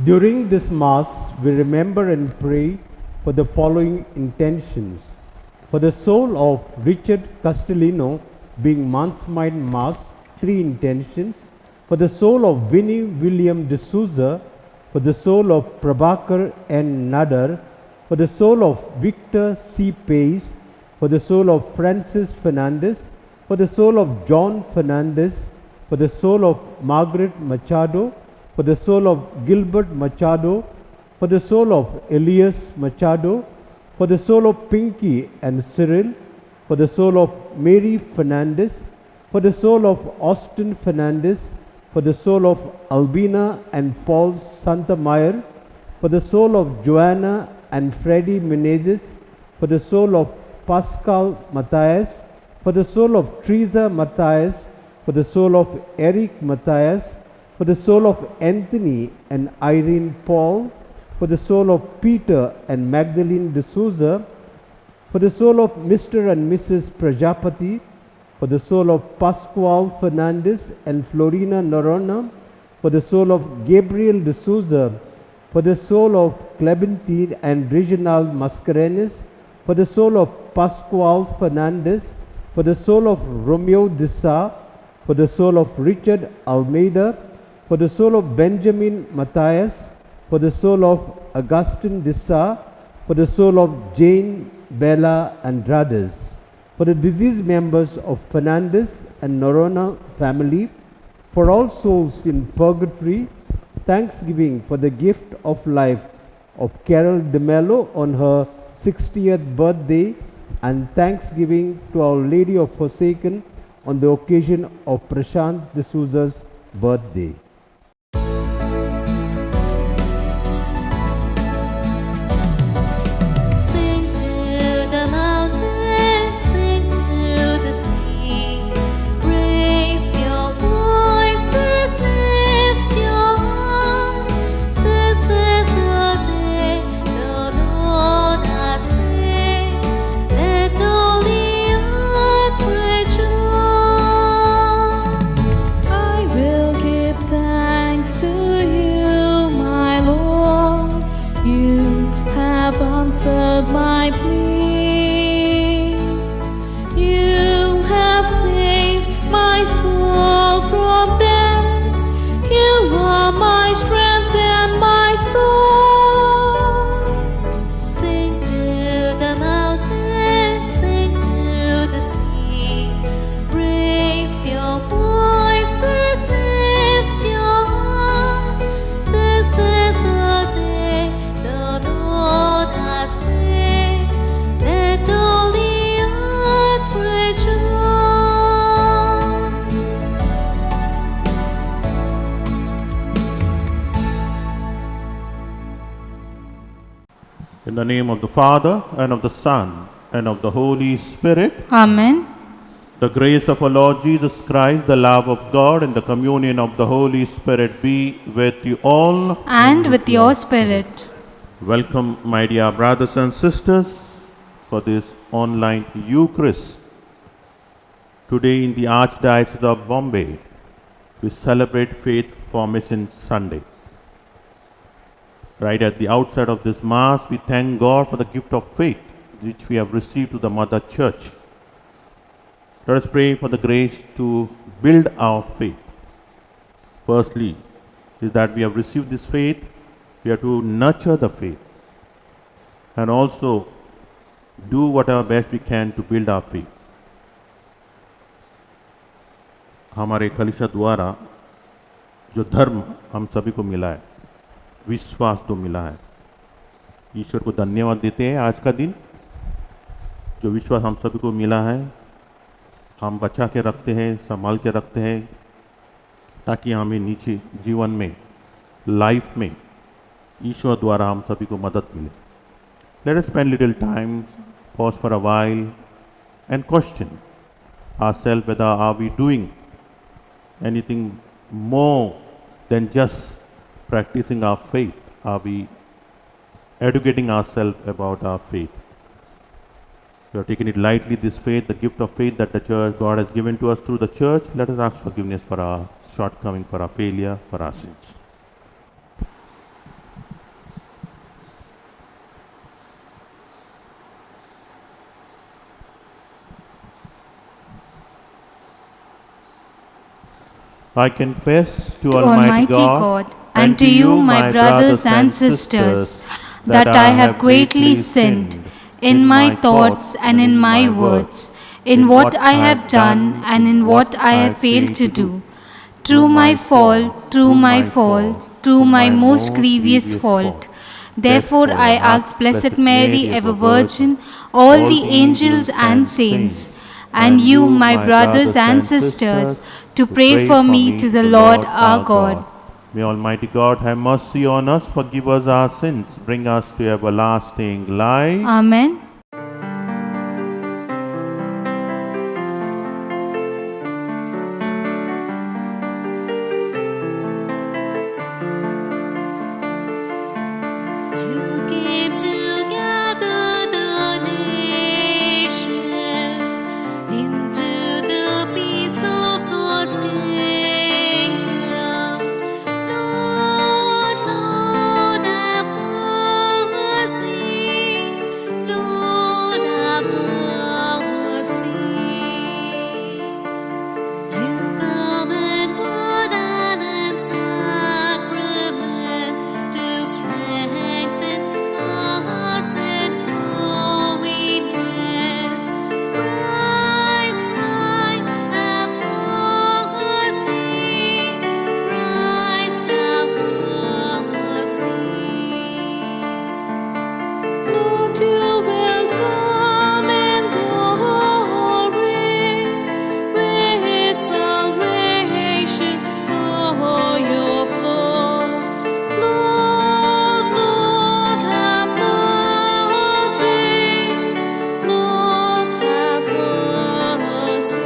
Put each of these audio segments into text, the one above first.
During this Mass, we remember and pray for the following intentions. For the soul of Richard Castellino, being Month's Mind Mass, 3 intentions. For the soul of Winnie William D'Souza, for the soul of Prabhakar N. Nadar, for the soul of Victor C. Pace, for the soul of Francis Fernandez, for the soul of John Fernandez, for the soul of Margaret Machado, for the soul of Gilbert Machado, for the soul of Elias Machado, for the soul of Pinky and Cyril, for the soul of Mary Fernandez, for the soul of Austin Fernandez, for the soul of Albina and Paul Santamayer, for the soul of Joanna and Freddie Menezes, for the soul of Pascal Matthias, for the soul of Teresa Matthias, for the soul of Eric Matthias, for the soul of Anthony and Irene Paul, for the soul of Peter and Magdalene D'Souza, for the soul of Mr. and Mrs. Prajapati, for the soul of Pascual Fernandez and Florina Norona, for the soul of Gabriel D'Souza, for the soul of Clementine and Reginald Mascarenes, for the soul of Pascual Fernandez, for the soul of Romeo Dissa, for the soul of Richard Almeida, for the soul of Benjamin Matthias, for the soul of Augustine Dissa, for the soul of Jane Bella Andrades, for the deceased members of Fernandez and Norona family, for all souls in purgatory, thanksgiving for the gift of life of Carol de Mello on her 60th birthday, and thanksgiving to Our Lady of Forsaken on the occasion of Prashant D'Souza's birthday. My plea, you have saved my soul from death. You are my strength and my soul. Sing to the mountains, sing to the sea. Raise your voices, lift your heart. This is the day the Lord has made. Let all the earth rejoice. In the name of the Father, and of the Son, and of the Holy Spirit. Amen. The grace of our Lord Jesus Christ, the love of God, and the communion of the Holy Spirit be with you all. And with your spirit. Welcome, my dear brothers and sisters, for this online Eucharist. Today in the Archdiocese of Bombay, we celebrate Faith Formation Sunday. Right at the outset of this Mass, we thank God for the gift of faith which we have received to the Mother Church. Let us pray for the grace to build our faith. Firstly, is that we have received this faith, we have to nurture the faith and also do whatever best we can to build our faith. हमारे कलीसिया द्वारा जो धर्म हम सभी को मिला है, विश्वास तो मिला है, ईश्वर को धन्यवाद देते हैं। आज का दिन जो विश्वास हम सभी को मिला है, हम बचा के रखते हैं, संभाल के रखते हैं, ताकि हमें नीचे जीवन में, लाइफ में ईश्वर द्वारा हम सभी को मदद मिले. Let us spend little time, pause for a while and question ourselves whether are we doing anything more than just practicing our faith. Are we educating ourselves about our faith? We have taken it lightly, this faith, the gift of faith that the church, God has given to us through the church. Let us ask forgiveness for our shortcoming, for our failure, for our sins. I confess to to Almighty God and to you, my brothers and sisters, that I have greatly sinned in my thoughts and in my words, in what I have done and in what I have failed to do. Through my fault, through my most grievous fault. Therefore I ask Blessed Mary, ever Virgin, all the angels and saints, and you, my brothers and sisters, to pray for me to the Lord our God. May Almighty God have mercy on us, forgive us our sins, bring us to everlasting life. Amen. You came to gather the nations into the peace of God's kingdom. Lord, Lord, have mercy. Lord, have mercy. You come in word and sacrament to strengthen us in holiness. Christ, Christ, have mercy. Christ, have mercy. Lord, you will come in glory with salvation for your flock. Lord, Lord, have mercy. Lord, have mercy.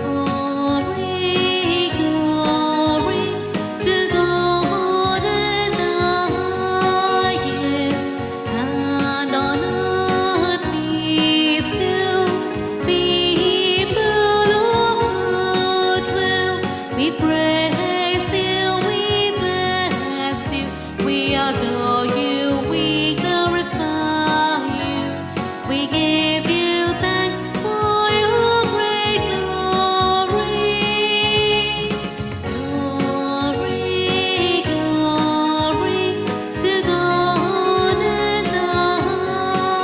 Glory, glory to God in the highest, and on earth peace to people of goodwill. We praise you, we bless you, we adore you, we glorify you. We give you thanks for your great glory. Glory, glory to God in the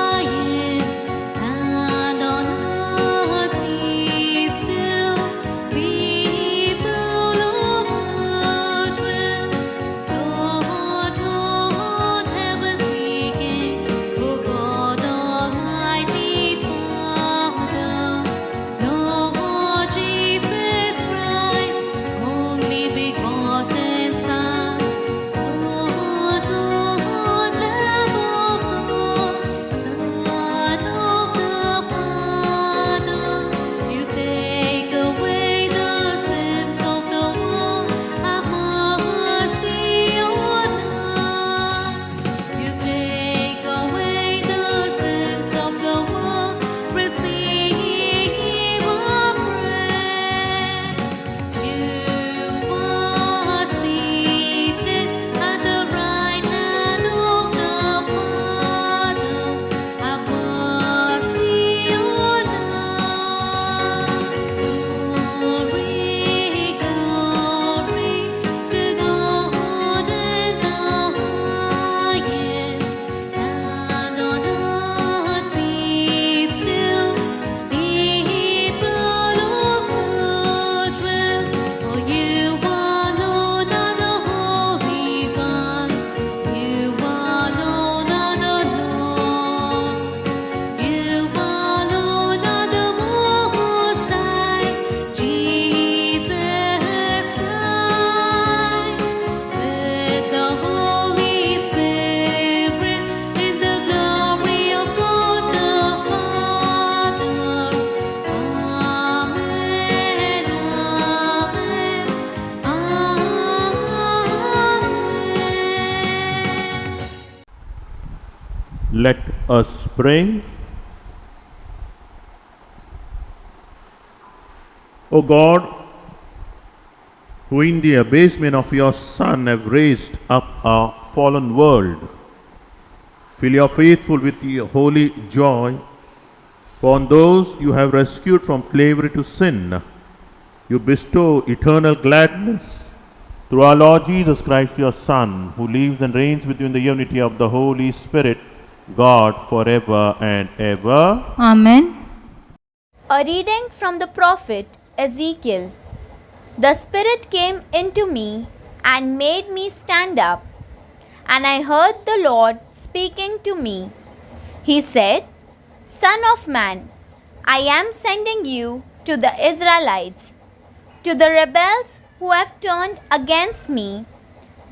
highest, and on earth peace to people of goodwill. Lord, Lord, heavenly King, O God Almighty Father, Lord Jesus Christ, only begotten Son, Lord, Lord, Lamb of God, Son of the Father, you take away the sins of the world, have mercy on us. You take away the sins of the world, receive our prayer. You are seated at the right hand of the Father, have mercy on us. Glory, glory to God in the highest, and on earth peace to people of goodwill. For you alone are the Holy One, you alone are the Lord, you alone are the Most High, Jesus Christ, with the Holy Spirit, in the glory of God the Father. Amen, amen, amen. Let us pray. O God, who in the abasement of your Son have raised up a fallen world, Fill your faithful with your holy joy. On those you have rescued from slavery to sin, you bestow eternal gladness. Through our Lord Jesus Christ, your Son, who lives and reigns with you in the unity of the Holy Spirit, God, forever and ever. Amen. A reading from the prophet Ezekiel. The Spirit came into me and made me stand up, and I heard the Lord speaking to me. He said, Son of man, I am sending you to the Israelites, to the rebels who have turned against me.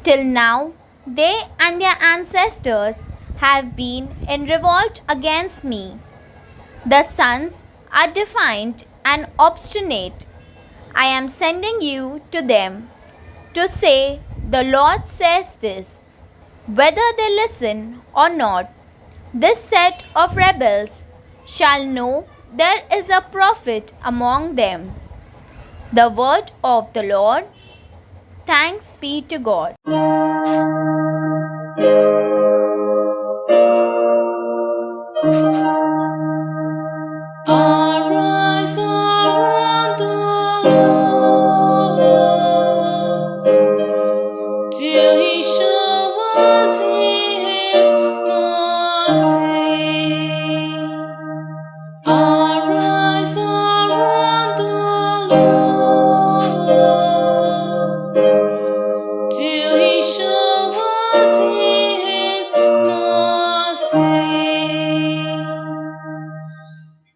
Till now, they and their ancestors have been in revolt against me. The sons are defiant and obstinate. I am sending you to them to say, The Lord says this. Whether they listen or not, this set of rebels shall know there is a prophet among them. The word of the Lord. Thanks be to God. Our eyes are on the Lord, till He show us His mercy. Our eyes are on the Lord, till He show us His mercy.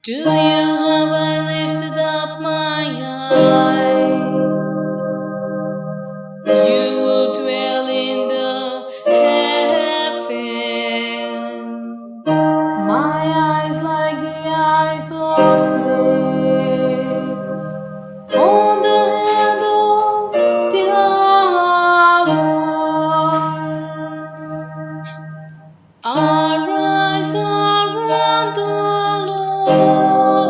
Do you have I lifted up my eyes? You who dwell in the heavens. My eyes like the eyes of slaves on the hand of their lords. Our eyes are on the Lord,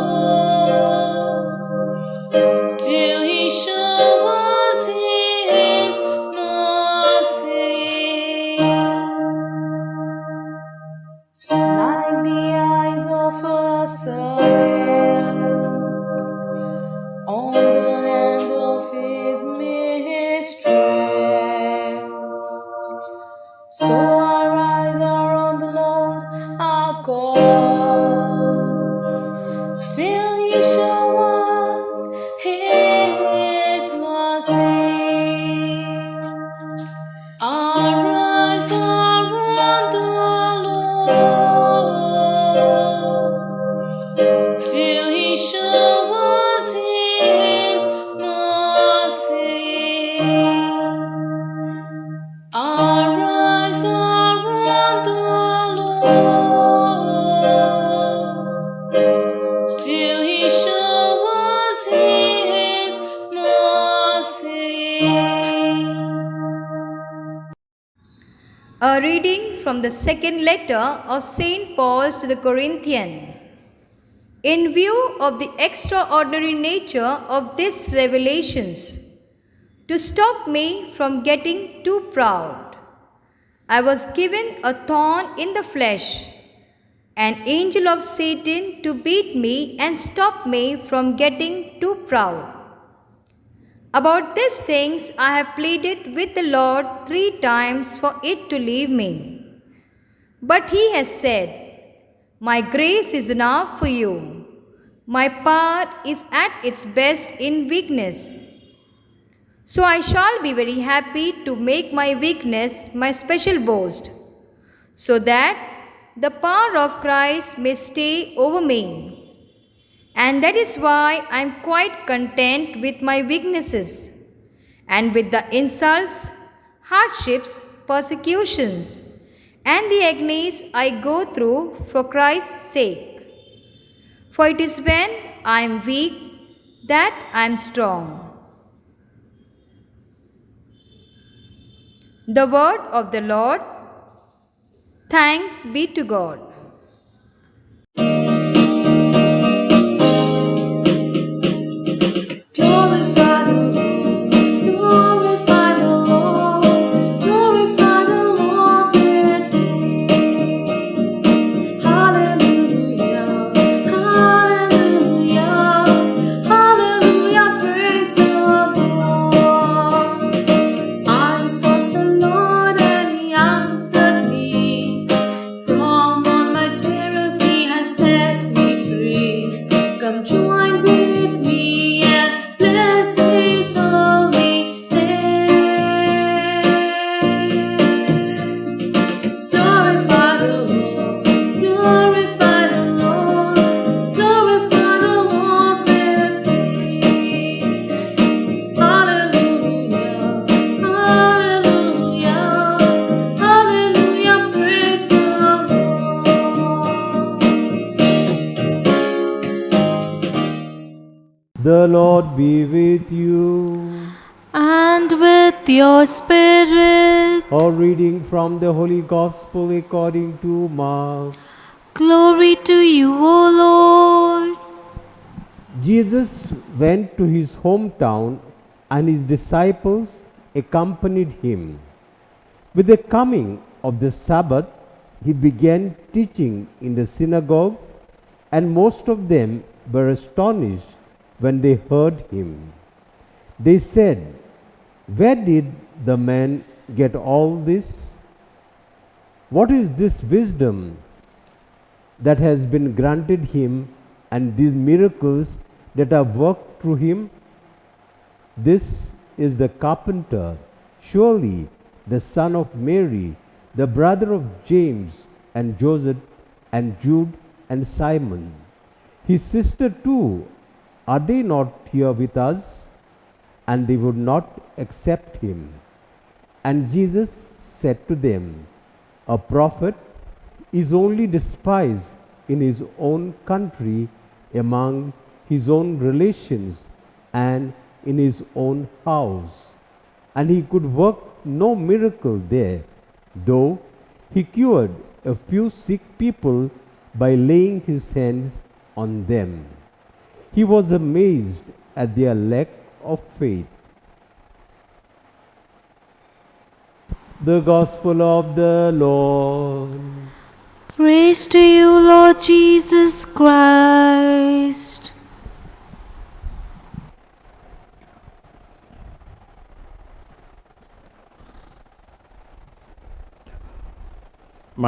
till He show us His mercy. Like the eyes of a servant on the hand of his mistress, so our eyes are on the Lord our God, till He show us His mercy. Our eyes are on the Lord, till He show us His mercy. Our eyes are on the Lord, till He show us His mercy. A reading from the second letter of St. Paul to the Corinthians. In view of the extraordinary nature of these revelations, to stop me from getting too proud, I was given a thorn in the flesh, an angel of Satan to beat me and stop me from getting too proud. About these things I have pleaded with the Lord 3 times for it to leave me. But He has said, My grace is enough for you. My power is at its best in weakness. So I shall be very happy to make my weakness my special boast, so that the power of Christ may stay over me. And that is why I am quite content with my weaknesses, and with the insults, hardships, persecutions, and the agonies I go through for Christ's sake. For it is when I am weak that I am strong. The word of the Lord. Thanks be to God. Glorify the Lord, glorify the Lord, glorify the Lord with me. The Lord be with you. And with your spirit. A reading from the Holy Gospel according to Mark. Glory to you, O Lord. Jesus went to his hometown, and his disciples accompanied him. With the coming of the Sabbath, he began teaching in the synagogue, and most of them were astonished when they heard him. They said, "Where did the man get all this? What is this wisdom that has been granted him, and these miracles that are worked through him? This is the carpenter, surely the son of Mary, the brother of James and Joseph and Jude and Simon. His sister too, are they not here with us?" And they would not accept him. And Jesus said to them, "A prophet is only despised in his own country, among his own relations, and in his own house." And he could work no miracle there, though he cured a few sick people by laying his hands on them. He was amazed at their lack of faith. The Gospel of the Lord. Praise to you, Lord Jesus Christ.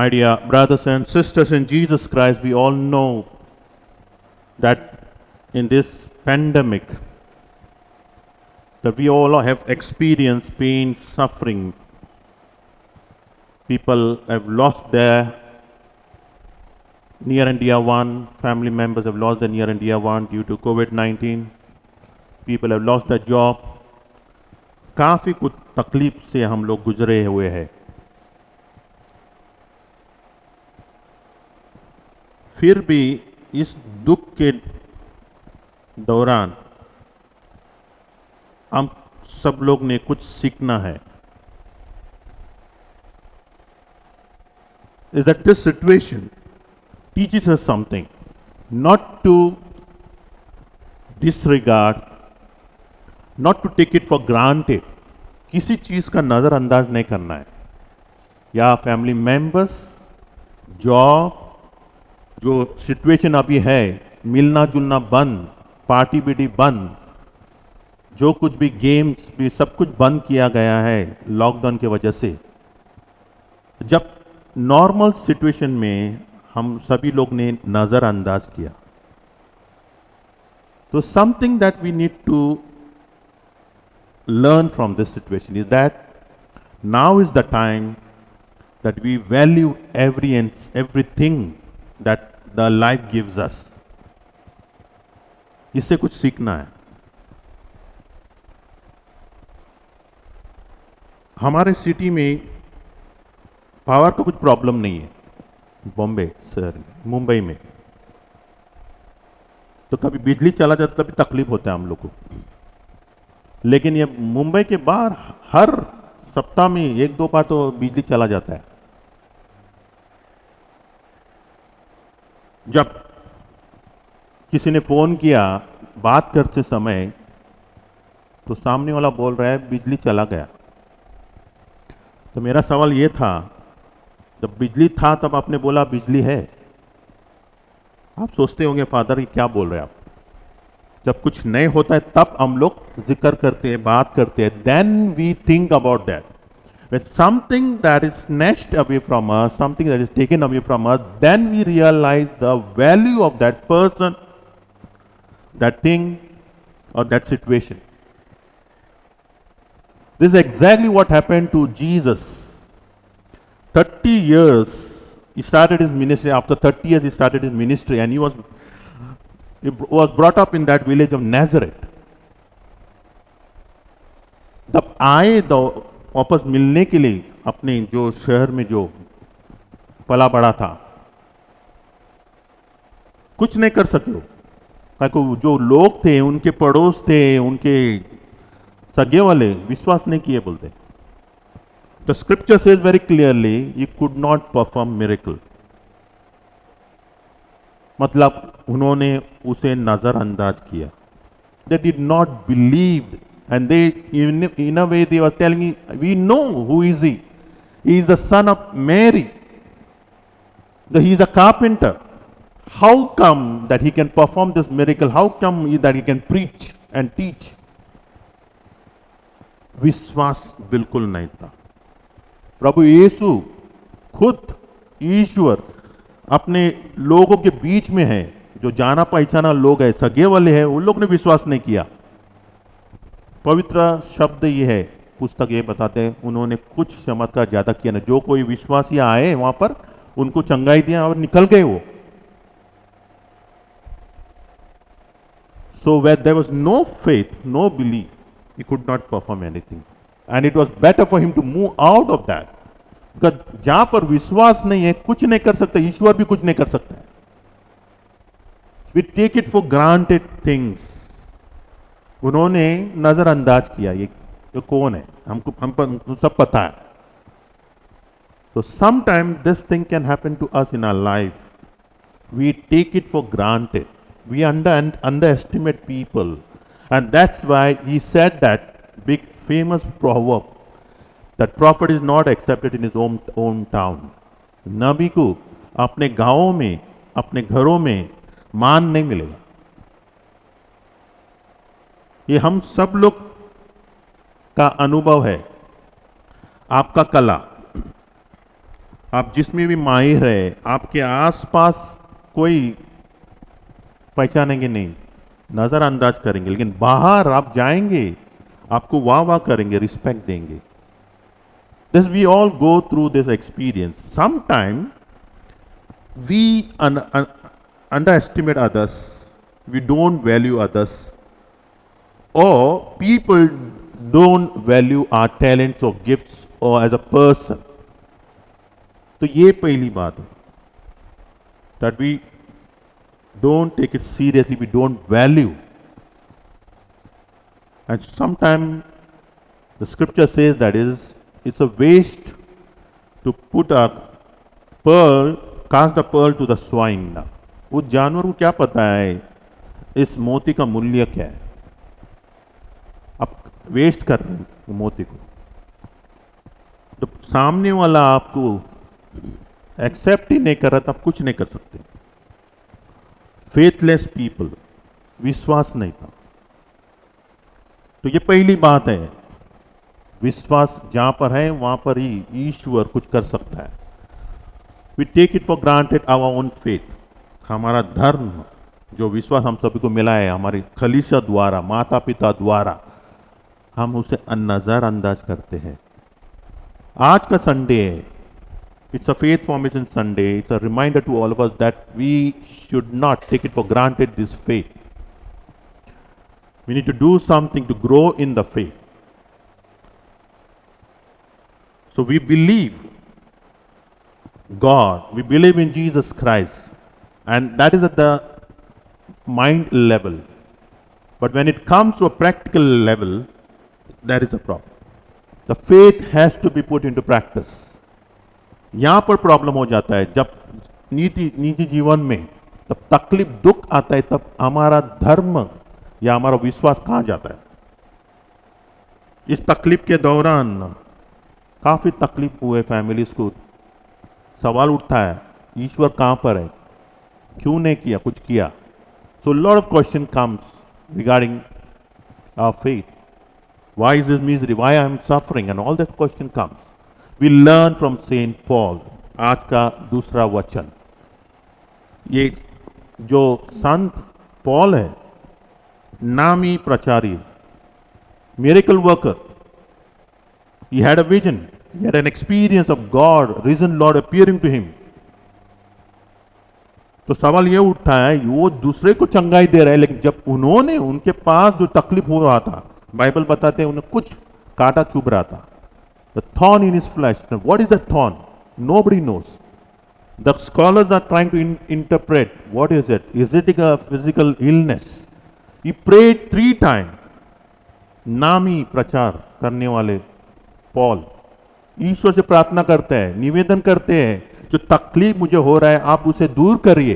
My dear brothers and sisters in Jesus Christ, we all know that in this pandemic, that we all have experienced pain, suffering. People have lost their near and dear one, family members have lost their near and dear one due to COVID-19. People have lost their job. काफ़ी कुछ तकलीफ से हम लोग गुजरे हुए हैं. फिर भी इस दुख के दौरान हम सब लोग ने कुछ सीखना है. Is that this situation teaches us something, not to disregard, not to take it for granted. किसी चीज का नजरअंदाज नहीं करना है. या फैमिली मेंबर्स, जॉब, जो सिचुएशन अभी है, मिलना जुलना बंद, पार्टी बीटी बंद, जो कुछ भी गेम्स भी सब कुछ बंद किया गया है लॉकडाउन की वजह से. जब नॉर्मल सिचुएशन में हम सभी लोग ने नजरअंदाज किया, तो something that we need to learn from this situation is that now is the time that we value everything that the life gives us. इससे कुछ सीखना है. हमारे सिटी में पावर का कुछ प्रॉब्लम नहीं है. बॉम्बे शहर, मुंबई में तो कभी बिजली चला जाता, तभी तकलीफ होता है हम लोग को. लेकिन ये मुंबई के बाहर हर सप्ताह में एक दो बार तो बिजली चला जाता है. जब किसी ने फोन किया बात करते समय, तो सामने वाला बोल रहा है बिजली चला गया. तो मेरा सवाल ये था, जब बिजली था तब आपने बोला बिजली है. आप सोचते होंगे फादर ये क्या बोल रहे हैं आप. जब कुछ नहीं होता है तब हम लोग जिक्र करते हैं, बात करते हैं. Then we think about that. When something that is snatched away from us, something that is taken away from us, then we realize the value of that person, that thing, or that situation. This is exactly what happened to Jesus. 30 years he started his ministry. After 30 years he started his ministry, and he was brought up in that village of Nazareth. जब आए तो वापस मिलने के लिए अपने जो शहर में जो पला बड़ा था, कुछ नहीं कर सके हो. ताकि जो लोग थे, उनके पड़ोस थे, उनके सगे वाले विश्वास नहीं किए बोलते। The scripture says very clearly he could not perform miracle, मतलब उन्होंने उसे नजरअंदाज किया। They did not believe and they in a way they was telling we know who is he is the son of Mary, he is a carpenter, how come that he can perform this miracle, how come that he can preach and teach. विश्वास बिल्कुल नहीं था। प्रभु यीशु खुद ईश्वर अपने लोगों के बीच में है, जो जाना पहचाना लोग है, सगे वाले हैं, उन लोग ने विश्वास नहीं किया। पवित्र शब्द ये है, पुस्तक ये बताते हैं उन्होंने कुछ चमत्कार ज्यादा किया ना। जो कोई विश्वासी आए वहां पर उनको चंगाई दिया और निकल गए वो। So where there was no faith, no belief, he could not perform anything. And it was better for him to move out of that. Because जहां पर विश्वास नहीं है, कुछ नहीं कर सकता, ईश्वर भी कुछ नहीं कर सकता है। We take it for granted things. उन्होंने नजरअंदाज किया, ये कौन है, हमको सब पता है। So sometimes this thing can happen to us in our life. We take it for granted. We underestimate people, and that's why he said that big famous proverb that prophet is not accepted in his own town. नबी को अपने गांवों में, अपने घरों में मान नहीं मिलेगा। ये हम सब लोग का अनुभव है। आपका कला, आप जिसमें भी माहिर है, आपके आसपास कोई पहचानेंगे नहीं, नजरअंदाज करेंगे, लेकिन बाहर आप जाएंगे, आपको वाह वाह करेंगे, रिस्पेक्ट देंगे। This we all go through this experience. Sometime we underestimate others, we don't value others, और people don't value our talents और गिफ्ट्स और एज अ पर्सन। तो ये पहली बात है, that we don't take it seriously, we don't value. And sometimes the scripture says that it's a waste to put a pearl, cast the pearl to the swine. वो जानवर को क्या पता है इस मोती का मूल्य क्या है, आप वेस्ट कर रहे हैं मोती को। तो सामने वाला आपको एक्सेप्ट ही नहीं कर रहा, तो आप कुछ नहीं कर सकते। फेथलेस पीपल, विश्वास नहीं था। तो ये पहली बात है, विश्वास जहां पर है वहां पर ही ईश्वर कुछ कर सकता है। We take it for granted our own faith, हमारा धर्म जो विश्वास हम सभी को मिला है हमारी कलीसिया द्वारा, माता पिता द्वारा, हम उसे नजरअंदाज करते हैं। आज का संडे है, it's a faith formation Sunday. It's a reminder to all of us that we should not take it for granted, this faith. We need to do something to grow in the faith. So we believe God, we believe in Jesus Christ, and that is at the mind level. But when it comes to a practical level, there is a problem. The faith has to be put into practice. यहां पर problem हो जाता है जब निजी जीवन में तब तकलीफ दुख आता है, तब हमारा धर्म या हमारा विश्वास कहां जाता है। इस तकलीफ के दौरान काफी तकलीफ हुए फैमिलीज को, सवाल उठता है ईश्वर कहां पर है, क्यों नहीं किया, कुछ किया। So lot of question comes regarding our faith, why is this misery, why I am suffering, and all that question comes. We learn from Saint Paul. आज का दूसरा वचन, ये जो संत पॉल है, नामी प्रचारी, miracle worker, he had a vision, he had an experience of God, risen Lord appearing to him. तो सवाल ये उठता है, वो दूसरे को चंगाई दे रहे हैं, लेकिन जब उन्होंने, उनके पास जो तकलीफ हो रहा था, बाइबल बताते हैं उन्हें कुछ कांटा चुभ रहा था, the thorn in his flesh. Now, what is the thorn? Nobody knows. The scholars are trying to interpret what is it? Is it a physical illness? He prayed 3 times. नामी प्रचार करने वाले पॉल ईश्वर से प्रार्थना करते हैं, निवेदन करते हैं, जो तकलीफ मुझे हो रहा है आप उसे दूर करिए।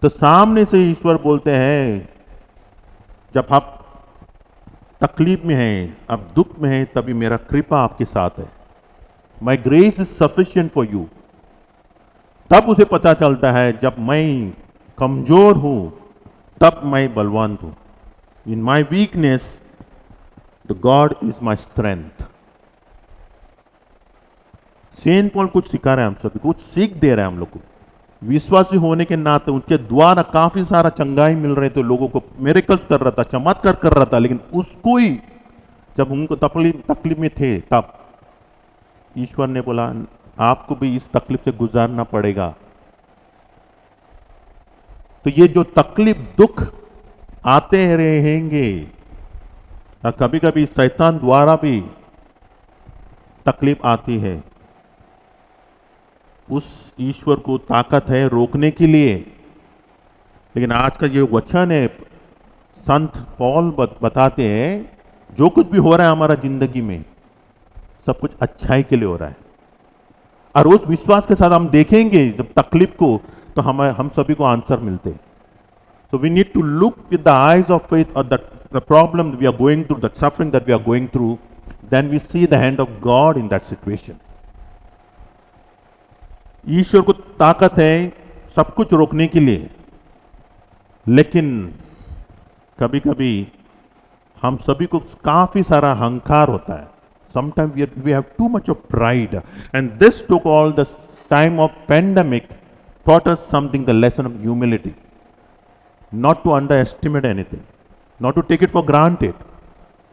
तो सामने से ईश्वर बोलते हैं, जब आप तकलीफ में हैं, आप दुख में हैं, तभी मेरा कृपा आपके साथ है। माई grace is sufficient for you. तब उसे पता चलता है जब मैं कमजोर हूं तब मैं बलवान हूं। In my weakness the God is my strength. Saint Paul कुछ सिखा रहे हैं हम सभी, कुछ सीख दे रहे हैं हम लोग को। विश्वासी होने के नाते उनके द्वारा काफी सारा चंगाई मिल रहे थे लोगों को, मिरेकल्स कर रहा था, चमत्कार कर रहा था, लेकिन उसको ही जब उनको तकलीफ में थे तब ईश्वर ने बोला आपको भी इस तकलीफ से गुजारना पड़ेगा। तो ये जो तकलीफ दुख आते रहेंगे, और कभी कभी शैतान द्वारा भी तकलीफ आती है, उस ईश्वर को ताकत है रोकने के लिए। लेकिन आज का ये वचन है, संत पॉल बताते हैं जो कुछ भी हो रहा है हमारा जिंदगी में सब कुछ अच्छाई के लिए हो रहा है। और उस विश्वास के साथ हम देखेंगे जब तकलीफ को, तो हम सभी को आंसर मिलते हैं। So we need to look with the eyes of faith और the problem we are going through, the suffering that we are going through, then we see the hand of God in that situation. ईश्वर को ताकत है सब कुछ रोकने के लिए, लेकिन कभी कभी हम सभी को काफी सारा अहंकार होता है। Sometimes we have too much of pride, and this took all the time of pandemic taught us something, the lesson of humility, not to underestimate anything, not to take it for granted,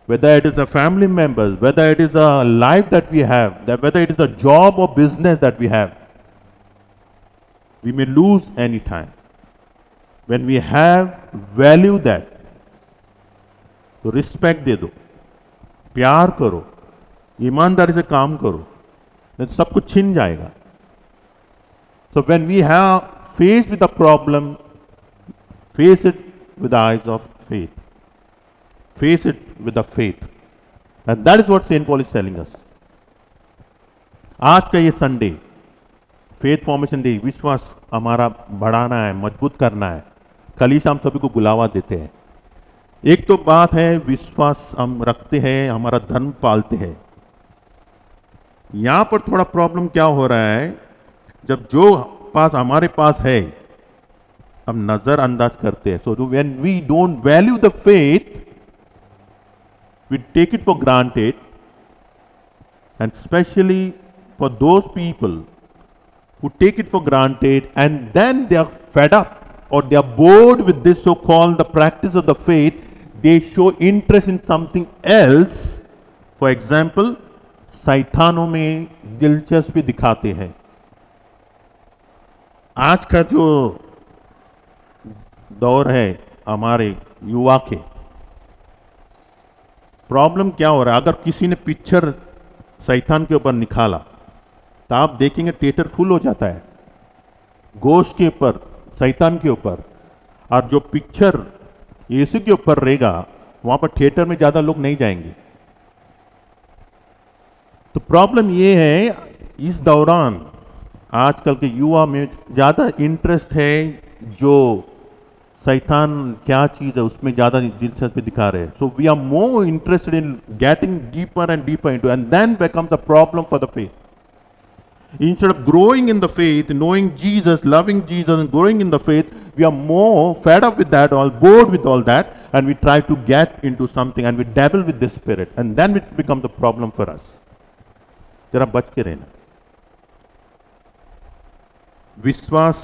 whether it is a family members, whether it is a life that we have, whether it is a job or business that we have. We may lose any time. When we have, value that. तो respect दे दो, प्यार करो, ईमानदारी से काम करो, नहीं तो सब कुछ छिन जाएगा। So when we have face with a problem, face it with the eyes of faith, face it with the faith, and that is what Saint Paul is telling us. आज का ये संडे फेथ फॉर्मेशन डे, विश्वास हमारा बढ़ाना है, मजबूत करना है। कलीसिया हम सभी को बुलावा देते हैं। एक तो बात है विश्वास हम रखते हैं, हमारा धर्म पालते हैं। यहां पर थोड़ा प्रॉब्लम क्या हो रहा है, जब जो पास हमारे पास है हम नजरअंदाज करते हैं। So when we don't value the faith, we take it for granted, and specially for those people who take it for granted, and then they are fed up or they are bored with this so-called the practice of the faith. They show interest in something else. For example, शैतानों में दिलचस्पी दिखाते हैं। आज का जो दौर है हमारे युवा के, प्रॉब्लम क्या हो रहा है, अगर किसी ने पिक्चर शैतान के ऊपर निकाला तो आप देखेंगे थिएटर फुल हो जाता है, गोश्त के ऊपर, शैतान के ऊपर। और जो पिक्चर यीशु के ऊपर रहेगा वहां पर थिएटर में ज्यादा लोग नहीं जाएंगे। तो प्रॉब्लम ये है, इस दौरान आजकल के युवा में ज्यादा इंटरेस्ट है, जो शैतान क्या चीज है उसमें ज्यादा दिलचस्पी दिखा रहे हैं। So we are more interested in getting deeper and deeper into, and then becomes a problem for the faith. Instead of growing in the faith, knowing Jesus, loving Jesus, and growing in the faith, we are more fed up with that, all bored with all that, and we try to get into something, and we dabble with this spirit, and then it becomes a problem for us. जरा बच के रहना। विश्वास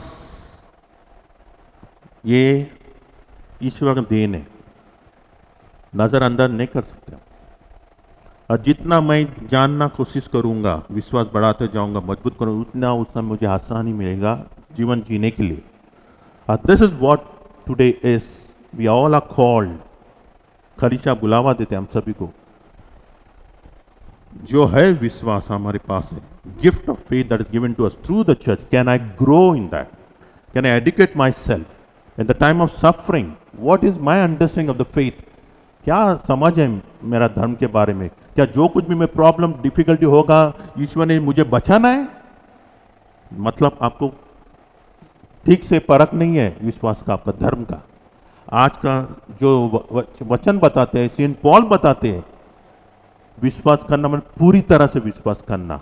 ये ईश्वर का then है, नजरअंदाज नहीं कर सकते। और जितना मैं जानना कोशिश करूंगा, विश्वास बढ़ाते जाऊंगा, मजबूत करूंगा, उतना मुझे आसानी मिलेगा जीवन जीने के लिए। This is what today is, we all are called. कलीसिया बुलावा देते हैं हम सभी को। जो है विश्वास हमारे पास है, gift of faith that is given to us through the church, can I grow in that? Can I educate myself in the time of suffering? What is my understanding of the faith? क्या समझ है मेरा धर्म के बारे में? क्या जो कुछ भी मैं प्रॉब्लम डिफिकल्टी होगा, ईश्वर ने मुझे बचाना है? मतलब आपको ठीक से परख नहीं है विश्वास का, आपका धर्म का। आज का जो वचन बताते हैं, सेंट पॉल बताते हैं, विश्वास करना मतलब पूरी तरह से विश्वास करना,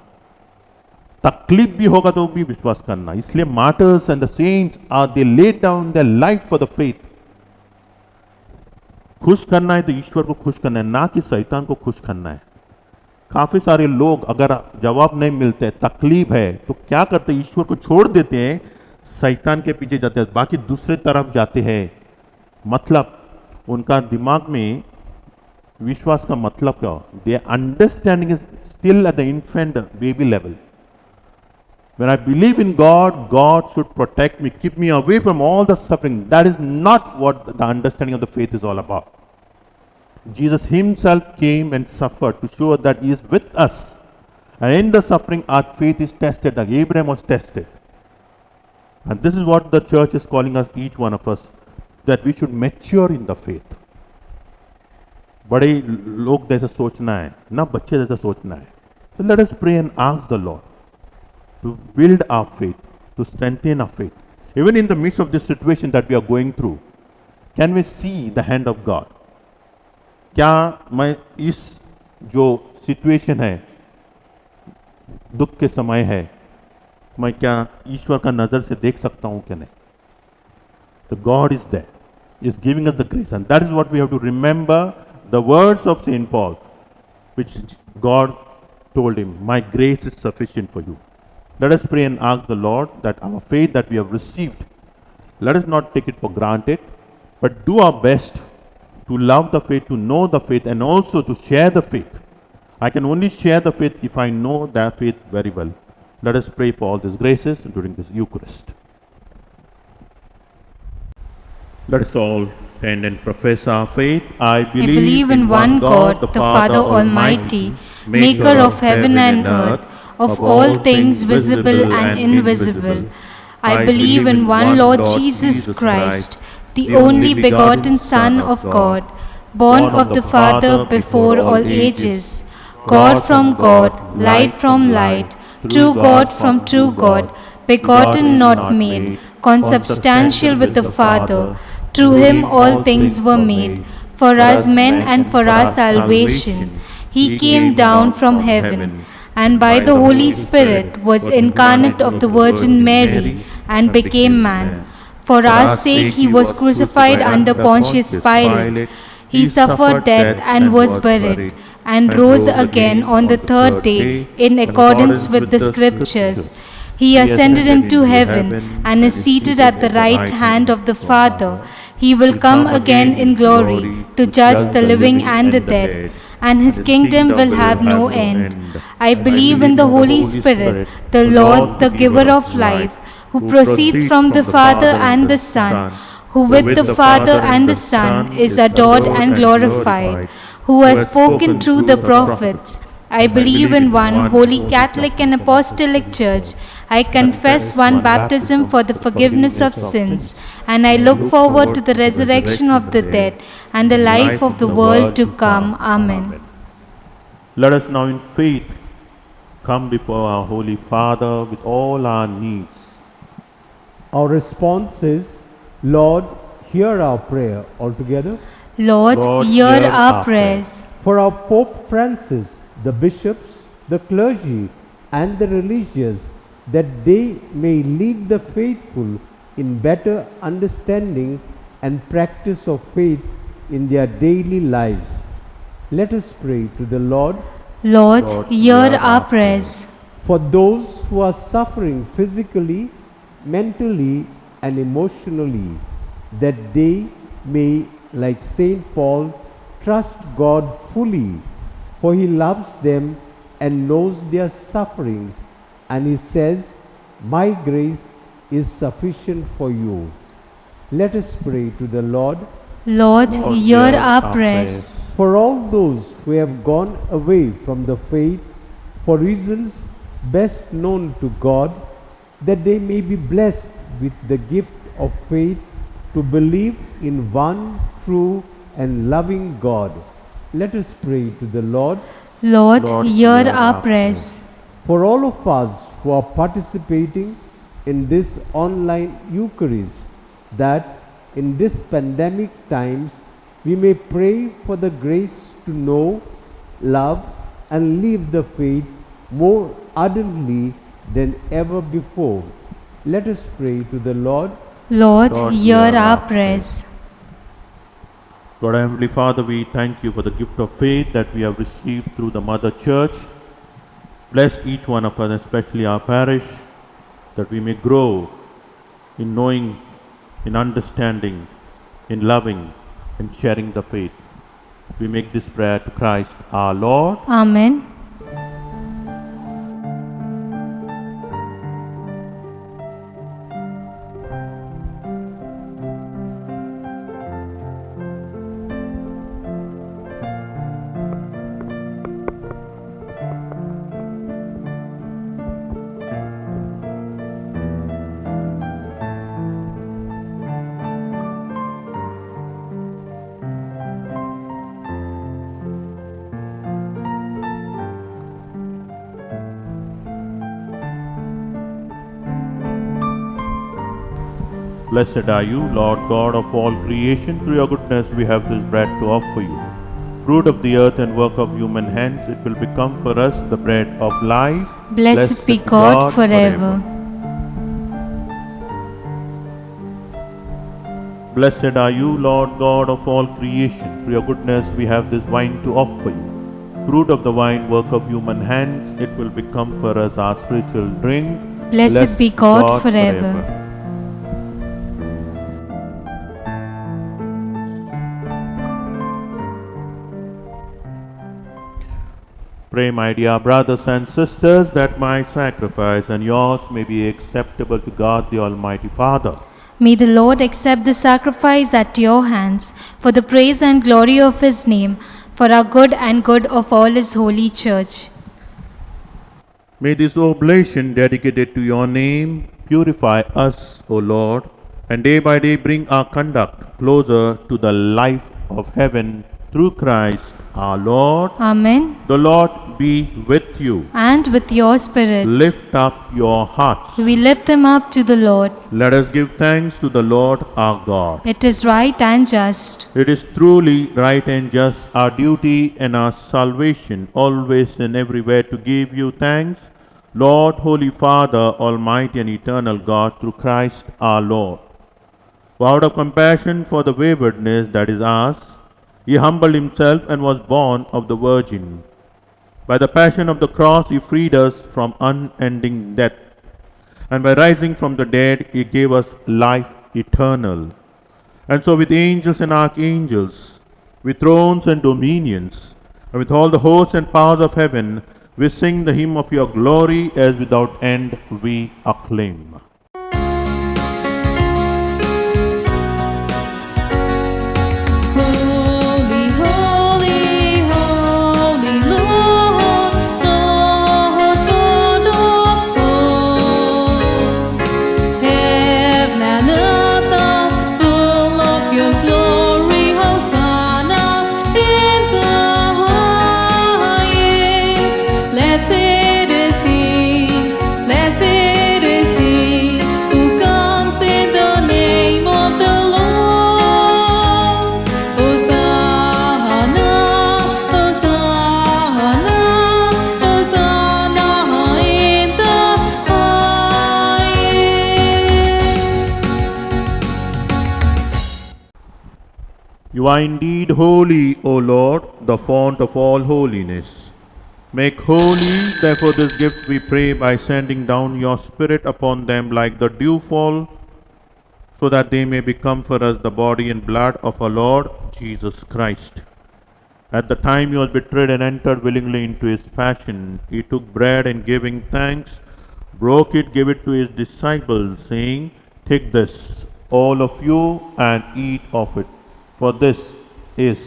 तकलीफ भी होगा तो भी विश्वास करना। इसलिए martyrs and the saints are they laid down their life for the faith. खुश करना है तो ईश्वर को खुश करना है, ना कि शैतान को खुश करना है। काफी सारे लोग अगर जवाब नहीं मिलते, तकलीफ है, तो क्या करते हैं? ईश्वर को छोड़ देते हैं, शैतान के पीछे जाते हैं, बाकी दूसरे तरफ जाते हैं। मतलब उनका दिमाग में विश्वास का मतलब क्या? Their understanding is still at the infant baby level. When I believe in God, God should protect me, keep me away from all the suffering. That is not what the understanding of the faith is all about. Jesus himself came and suffered to show that he is with us. And in the suffering, our faith is tested, like Abraham was tested. And this is what the church is calling us, each one of us, that we should mature in the faith. बड़े लोग जैसा सोचना है ना, बच्चे जैसा सोचना है। So let us pray and ask the Lord to build our faith, to strengthen our faith. Even in the midst of this situation that we are going through, can we see the hand of God? क्या मैं इस जो situation है, दुख के समय है, मैं क्या ईश्वर का नजर से देख सकता हूं क्या? नहीं। So God is there, is giving us the grace, and that is what we have to remember. The words of Saint Paul, which God told him, "My grace is sufficient for you." Let us pray and ask the Lord that our faith that we have received, let us not take it for granted, but do our best to love the faith, to know the faith, and also to share the faith. I can only share the faith if I know that faith very well. Let us pray for all these graces during this Eucharist. Let us all stand and profess our faith. I believe in one God, the Father Almighty, maker of heaven and earth, of all things visible and invisible. I believe in one Lord Jesus Christ, the only begotten Son of God, born of the Father before all ages, God from God, light from light, true God from true God, begotten not made, consubstantial with the Father. Through him all things were made. For us men and for our salvation, he came down from heaven, and by the Holy Spirit was incarnate of the Virgin Mary, and became man. For our sake he was crucified under Pontius Pilate. He suffered death and was buried, and rose again on the third day in accordance with the Scriptures. He ascended into heaven and is seated at the right hand of the Father. He will come again in glory to judge the living and the dead, and his kingdom will have no end. I believe in the Holy Spirit, the Lord, the giver of life, who proceeds from the Father and the Son, who with the Father and the Son is adored and glorified, who has spoken through the prophets. I believe in one holy Catholic and Apostolic Church. I confess one baptism for the forgiveness of sins, and I look forward to the resurrection of the dead and the life of the world to come. Amen. Let us now in faith come before our Holy Father with all our needs. Our response is, Lord, hear our prayer. All together. Lord, hear our prayers. For our Pope Francis, the bishops, the clergy, and the religious, that they may lead the faithful in better understanding and practice of faith in their daily lives. Let us pray to the Lord. Lord, hear our prayers. For those who are suffering physically, mentally, and emotionally, that they may, like Saint Paul, trust God fully, for he loves them and knows their sufferings, and he says, "My grace is sufficient for you." Let us pray to the Lord. Lord, hear our prayers. For all those who have gone away from the faith for reasons best known to God, that they may be blessed with the gift of faith to believe in one true and loving God. Let us pray to the Lord. Lord, Lord, hear hear our our prayers. For all of us who are participating in this online Eucharist, that in this pandemic times we may pray for the grace to know, love, and live the faith more ardently than ever before. Let us pray to the Lord. Lord, Lord, hear hear our our prayers. Lord, Heavenly Father, we thank you for the gift of faith that we have received through the Mother Church. Bless each one of us, especially our parish, that we may grow in knowing, in understanding, in loving, and sharing the faith. We make this prayer to Christ our Lord. Amen. Blessed are you, Lord God of all creation. Through your goodness we have this bread to offer you. Fruit of the earth and work of human hands, it will become for us the bread of life. Blessed be God forever. Blessed are you, Lord God of all creation. Through your goodness we have this wine to offer you. Fruit of the vine, work of human hands, it will become for us our spiritual drink. Blessed be God forever. Pray, my dear brothers and sisters, that my sacrifice and yours may be acceptable to God the Almighty Father. May the Lord accept the sacrifice at your hands for the praise and glory of his name, for our good and good of all his holy church. May this oblation dedicated to your name purify us, O Lord, and day by day bring our conduct closer to the life of heaven through Christ our Lord. Amen. The Lord be with you. And with your spirit, Lift up your hearts. we lift them up to the Lord. Let us give thanks to the Lord our God. It is right and just. It is truly right and just, our duty and our salvation, always and everywhere to give you thanks, Lord, Holy Father, Almighty and Eternal God, through Christ our Lord. For out of compassion for the waywardness that is ours, he humbled himself and was born of the Virgin. By the passion of the cross, he freed us from unending death. And by rising from the dead, he gave us life eternal. And so with angels and archangels, with thrones and dominions, and with all the hosts and powers of heaven, we sing the hymn of your glory as without end we acclaim. Holy, holy, holy Lord, Lord God of hosts. Heaven and earth are full of your glory. Hosanna in the highest. Blessed is he, blessed is he who comes in the name of the Lord. Hosanna, Hosanna, Hosanna in the highest. You are indeed holy, O Lord, the fount of all holiness. Make holy, therefore, this gift, we pray, by sending down your Spirit upon them like the dewfall, so that they may become for us the body and blood of our Lord Jesus Christ. At the time he was betrayed and entered willingly into his passion, he took bread and giving thanks, broke it, gave it to his disciples, saying, "Take this, all of you, and eat of it, for this is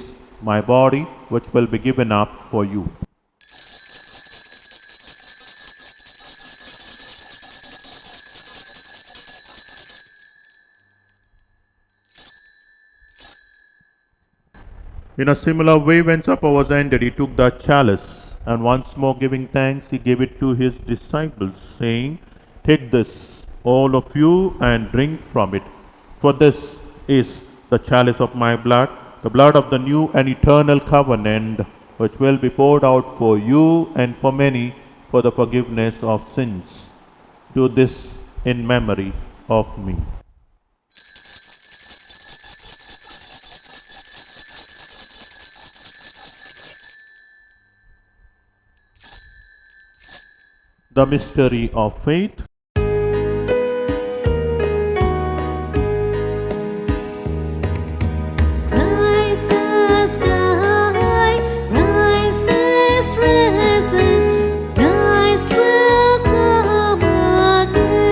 my body, which will be given up for you. In a similar way, when supper was ended, he took the chalice, and once more giving thanks, he gave it to his disciples, saying, "Take this, all of you, and drink from it. For this is the chalice of my blood, the blood of the new and eternal covenant, which will be poured out for you and for many for the forgiveness of sins. Do this in memory of me." The mystery of faith. Christ has died, Christ is risen, Christ will come again.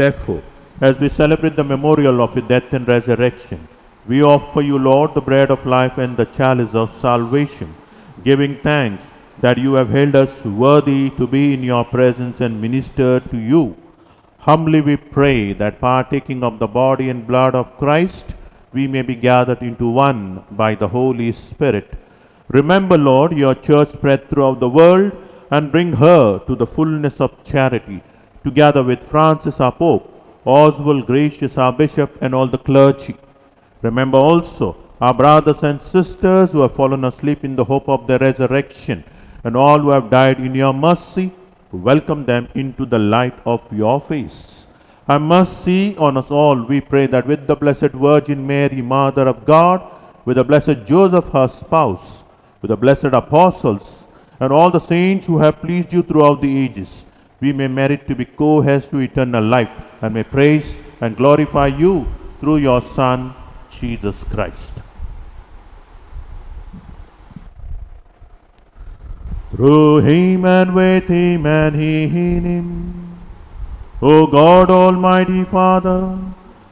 Therefore, as we celebrate the memorial of your death and resurrection, we offer you, Lord, the bread of life and the chalice of salvation, giving thanks that you have held us worthy to be in your presence and minister to you. Humbly we pray that partaking of the body and blood of Christ, we may be gathered into one by the Holy Spirit. Remember, Lord, your church spread throughout the world, and bring her to the fullness of charity, together with Francis our Pope, Oswald Gracious our Bishop, and all the clergy. Remember also our brothers and sisters who have fallen asleep in the hope of the resurrection, and all who have died in your mercy. Welcome them into the light of your face. Have mercy on us all, we pray, that with the Blessed Virgin Mary, Mother of God, with the Blessed Joseph, her spouse, with the blessed apostles, and all the saints who have pleased you throughout the ages, we may merit to be co-heirs to eternal life, and may praise and glorify you through your Son, Jesus Christ. Through him and with him and in him, O God, Almighty Father,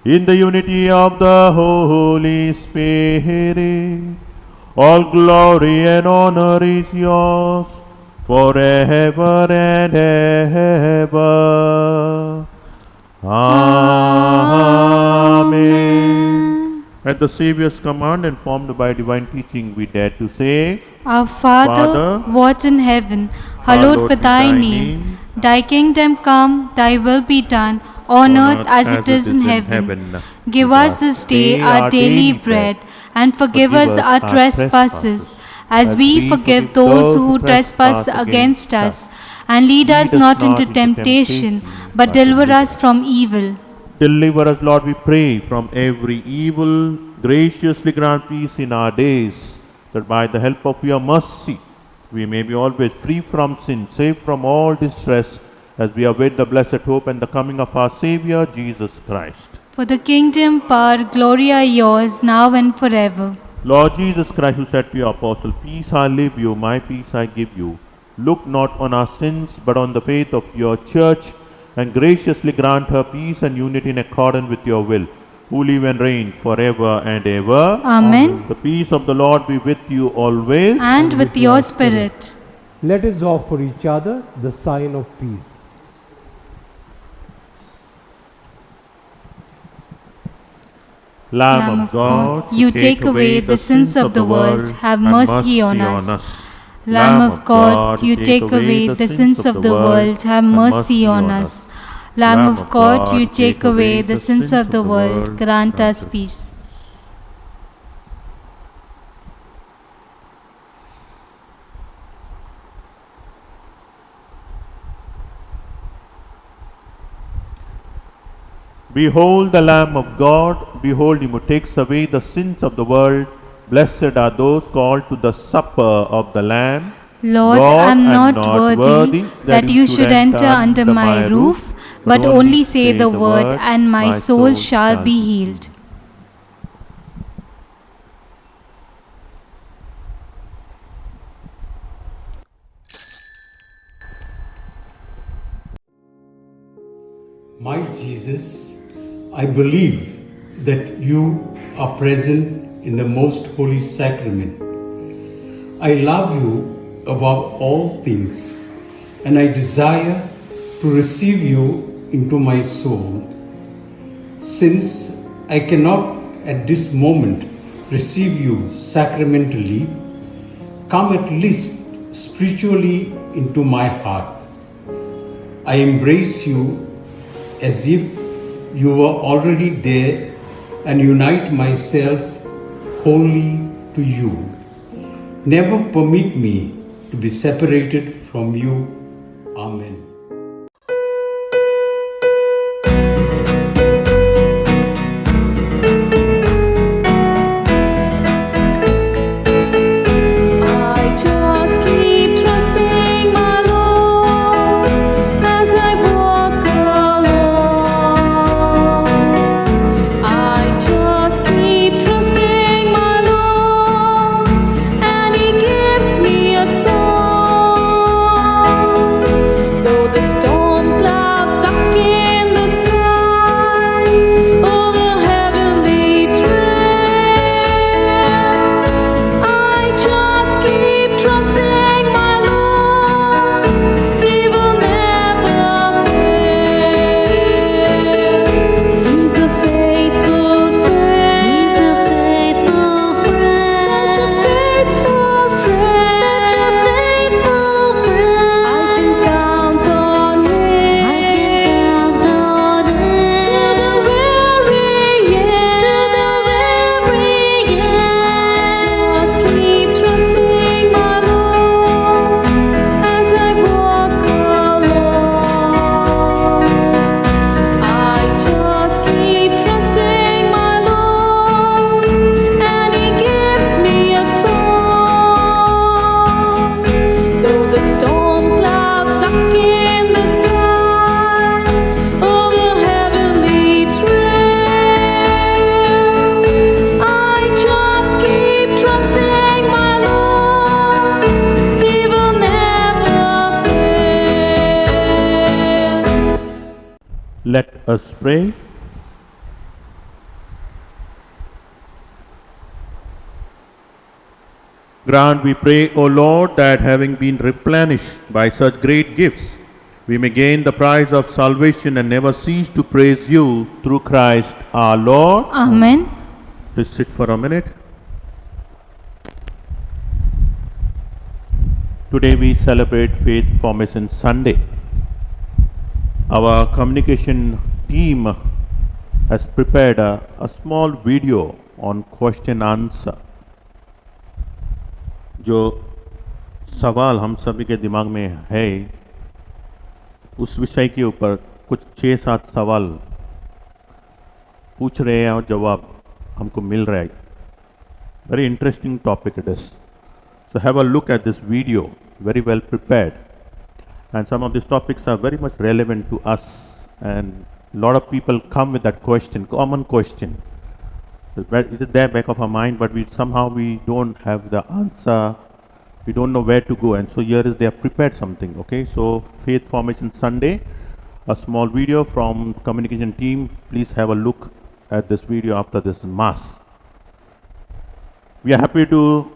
in the unity of the Holy Spirit, all glory and honor is yours forever and ever. Amen. At the Saviour's command, informed by divine teaching, we dare to say, Our Father, Father, who art in heaven, hallowed be thy name. Thy kingdom come, thy will be done, on earth as it is in heaven. Give us this day our daily bread, and forgive us our trespasses, as we forgive those who trespass against us. And lead us not into temptation, but deliver us from evil. Deliver us, Lord, we pray, from every evil. Graciously grant peace in our days, that by the help of your mercy we may be always free from sin, safe from all distress, as we await the blessed hope and the coming of our Saviour, Jesus Christ. For the kingdom, power, glory are yours, now and forever. Lord Jesus Christ, who said to your apostle, "Peace I leave you, my peace I give you," look not on our sins, but on the faith of your church, and graciously grant her peace and unity in accordance with your will, who live and reign forever and ever. Amen. The peace of the Lord be with you always. And with your spirit. Let us offer each other the sign of peace. Lamb of God, you take away the sins of the world, have mercy on us. Lamb of God, you take away the sins of the world, have mercy on us. Lamb of God, you take away the sins of the world, grant us peace. Behold the Lamb of God, behold him who takes away the sins of the world. Blessed are those called to the supper of the Lamb. Lord, I am not worthy that you should enter under my roof, but only say the word, and my soul shall be healed. My Jesus, I believe that you are present in the most holy sacrament. I love you above all things, and I desire to receive you into my soul. Since I cannot at this moment receive you sacramentally, come at least spiritually into my heart. I embrace you as if you were already there and unite myself wholly to you. Never permit me to be separated from you. Amen. I just keep trusting my Lord as I walk along. I just keep trusting my Lord, and He gives me a song. Though the storm clouds dark in the sky over heavenly trail, I just keep trusting my Lord. He will never fail. He's a faithful friend. He's a faithful friend. Such a faithful friend. Such a faithful friend. I can count on Him. I can count on Him to the very end. To the very end. Just keep trusting my Lord as I walk along. I just keep trusting my Lord, and He gives me a song. Though the storm clouds dark in the sky over heavenly trail, I just keep trusting my Lord. He will never fail. Let us pray. Grant, we pray, O Lord, that having been replenished by such great gifts, we may gain the prize of salvation and never cease to praise you through Christ our Lord. Amen. Please sit for a minute. Today we celebrate Faith Formation Sunday. Our communication team has prepared a small video on question answer. जो सवाल हम सभी के दिमाग में है उस विषय के ऊपर कुछ 6-7 सवाल पूछ रहे हैं और जवाब हमको मिल रहा है. Very interesting topic it is. So have a look at this video, very well prepared. And some of these topics are very much relevant to us, and a lot of people come with that question, common question. Is it there back of our mind, but we don't have the answer. We don't know where to go, and so here is they have prepared something. Okay, so Faith Formation Sunday, a small video from communication team. Please have a look at this video after this mass. We are happy to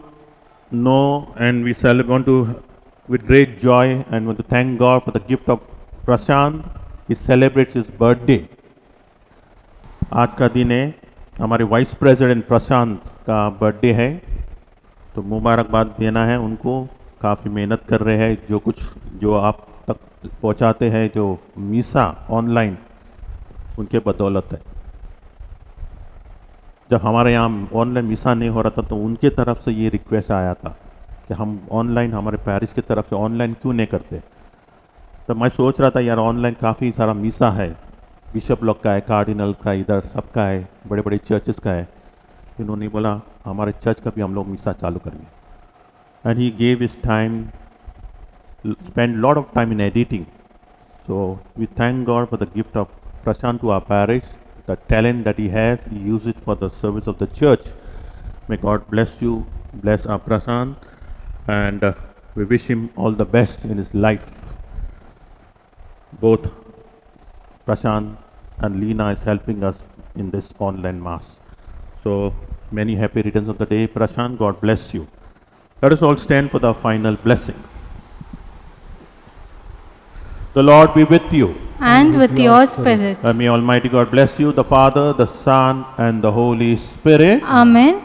know, and we want to with great joy and want to thank God for the gift of Prashant. He celebrates his birthday. आज का दिन है हमारे vice president प्रशांत का birthday है, तो मुबारकबाद देना है उनको. काफ़ी मेहनत कर रहे हैं, जो कुछ जो आप तक पहुंचाते हैं, जो मीसा ऑनलाइन, उनके बदौलत है. जब हमारे यहाँ ऑनलाइन मीसा नहीं हो रहा था तो उनके तरफ से ये रिक्वेस्ट आया था कि हम ऑनलाइन, हमारे पैरिश की तरफ से ऑनलाइन क्यों नहीं करते. तो मैं सोच रहा था यार ऑनलाइन काफ़ी सारा मीसा है, बिशप लोग का है, कार्डिनल का, इधर सबका है, बड़े बड़े चर्चेस का है. इन्होंने बोला हमारे चर्च का भी हम लोग मीसा चालू करेंगे. And he gave his time, spend lot of time in editing. So we thank God for the gift of Prashant to our parish. The talent that he has, he use it for the service of the church. May God bless you, bless our Prashant, and we wish him all the best in his life. Both Prashant and Leena is helping us in this online Mass. So, many happy returns of the day. Prashant, God bless you. Let us all stand for the final blessing. The Lord be with you. And with your spirit. May Almighty God bless you, the Father, the Son, and the Holy Spirit. Amen.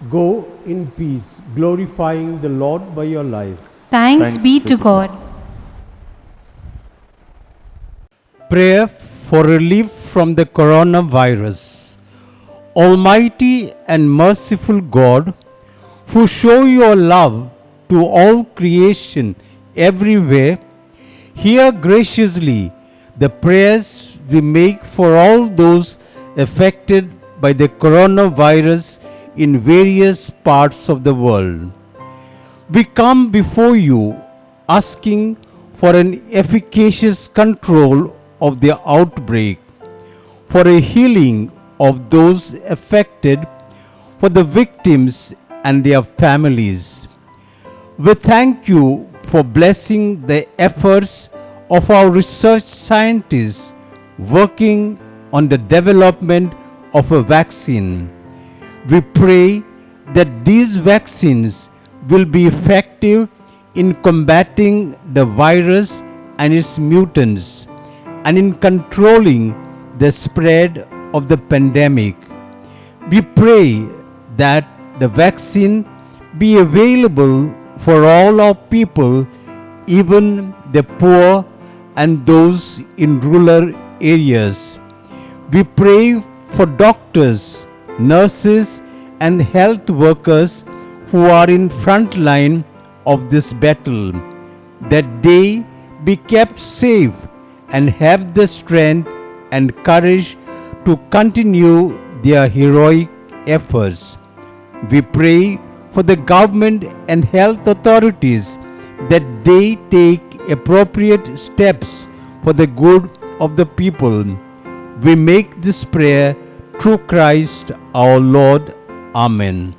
Go in peace, glorifying the Lord by your life. Thanks be to God. Prayer for relief from the coronavirus. Almighty and merciful God, who show your love to all creation everywhere, hear graciously the prayers we make for all those affected by the coronavirus in various parts of the world. We come before you asking for an efficacious control of the outbreak, for a healing of those affected, for the victims and their families. We thank you for blessing the efforts of our research scientists working on the development of a vaccine. We pray that these vaccines will be effective in combating the virus and its mutants and in controlling the spread of the pandemic. We pray that the vaccine be available for all our people, even the poor and those in rural areas. We pray for doctors, nurses, and health workers who are in front line of this battle, that they be kept safe and have the strength and courage to continue their heroic efforts. We pray for the government and health authorities that they take appropriate steps for the good of the people. We make this prayer through Christ our Lord. Amen.